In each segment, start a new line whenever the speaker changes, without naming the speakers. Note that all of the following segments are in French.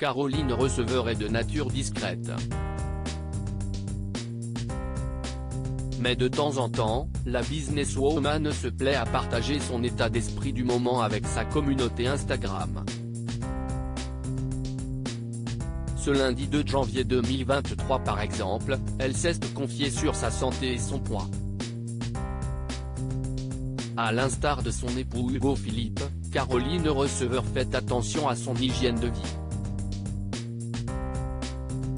Caroline Receveur est de nature discrète. Mais de temps en temps, la businesswoman se plaît à partager son état d'esprit du moment avec sa communauté Instagram. Ce lundi 2 janvier 2023 par exemple, elle s'est confiée sur sa santé et son poids. À l'instar de son époux Hugo Philippe, Caroline Receveur fait attention à son hygiène de vie.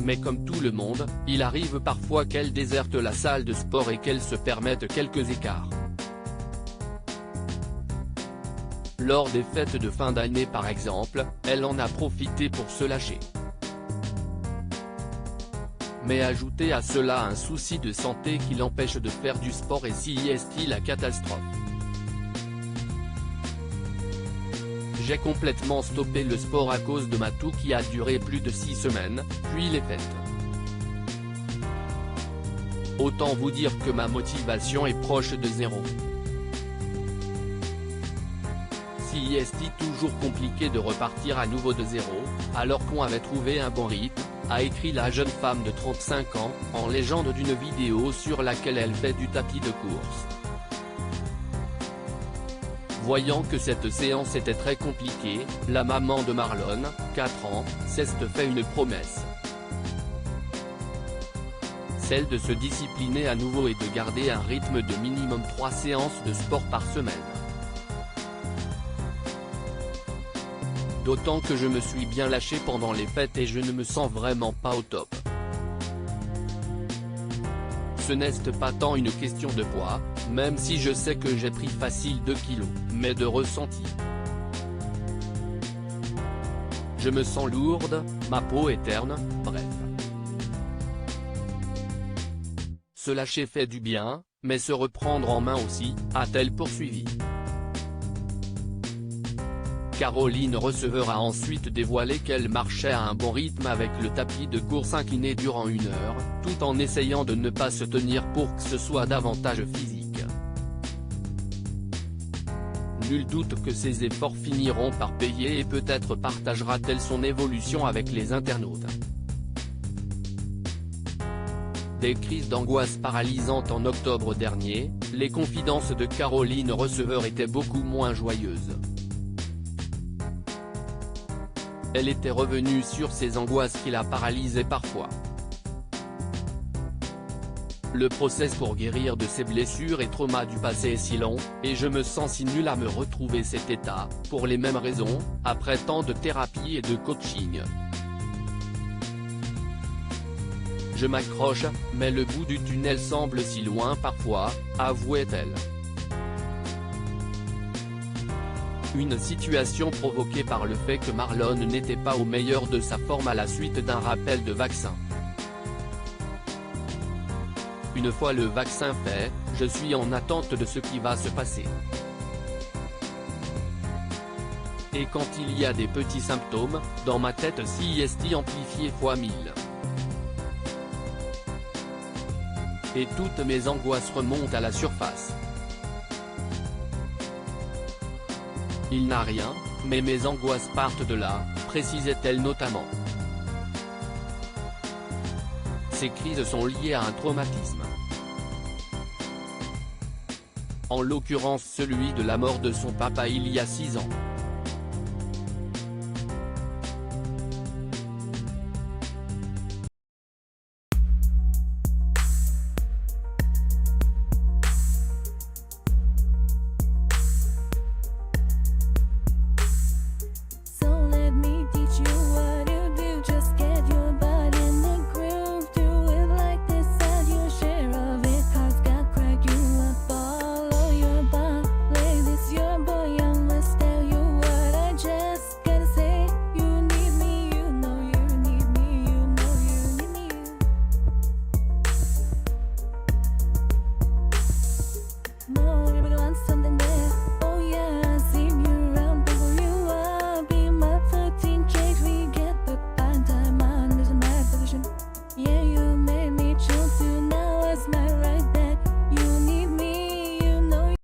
Mais comme tout le monde, il arrive parfois qu'elle déserte la salle de sport et qu'elle se permette quelques écarts. Lors des fêtes de fin d'année par exemple, elle en a profité pour se lâcher. Mais ajouter à cela un souci de santé qui l'empêche de faire du sport et si est la catastrophe. J'ai complètement stoppé le sport à cause de ma toux qui a duré plus de 6 semaines, puis les fêtes. Autant vous dire que ma motivation est proche de zéro. Si est toujours compliqué de repartir à nouveau de zéro, alors qu'on avait trouvé un bon rythme, a écrit la jeune femme de 35 ans, en légende d'une vidéo sur laquelle elle fait du tapis de course. Voyant que cette séance était très compliquée, la maman de Marlon, 4 ans, s'est fait une promesse. Celle de se discipliner à nouveau et de garder un rythme de minimum 3 séances de sport par semaine. D'autant que je me suis bien lâché pendant les fêtes et je ne me sens vraiment pas au top. Ce n'est pas tant une question de poids, même si je sais que j'ai pris facile 2 kilos, mais de ressenti. Je me sens lourde, ma peau est terne, bref. Se lâcher fait du bien, mais se reprendre en main aussi, a-t-elle poursuivi. Caroline Receveur a ensuite dévoilé qu'elle marchait à un bon rythme avec le tapis de course incliné durant 1 heure, tout en essayant de ne pas se tenir pour que ce soit davantage physique. Nul doute que ses efforts finiront par payer et peut-être partagera-t-elle son évolution avec les internautes. Des crises d'angoisse paralysantes en octobre dernier, les confidences de Caroline Receveur étaient beaucoup moins joyeuses. Elle était revenue sur ces angoisses qui la paralysaient parfois. Le process pour guérir de ses blessures et traumas du passé est si long, et je me sens si nul à me retrouver cet état, pour les mêmes raisons, après tant de thérapie et de coaching. Je m'accroche, mais le bout du tunnel semble si loin parfois, avouait-elle. Une situation provoquée par le fait que Marlon n'était pas au meilleur de sa forme à la suite d'un rappel de vaccin. Une fois le vaccin fait, je suis en attente de ce qui va se passer. Et quand il y a des petits symptômes, dans ma tête si est amplifié fois 1000. Et toutes mes angoisses remontent à la surface. Il n'a rien, mais mes angoisses partent de là, précisait-elle notamment. Ces crises sont liées à un traumatisme. En l'occurrence celui de la mort de son papa il y a 6 ans.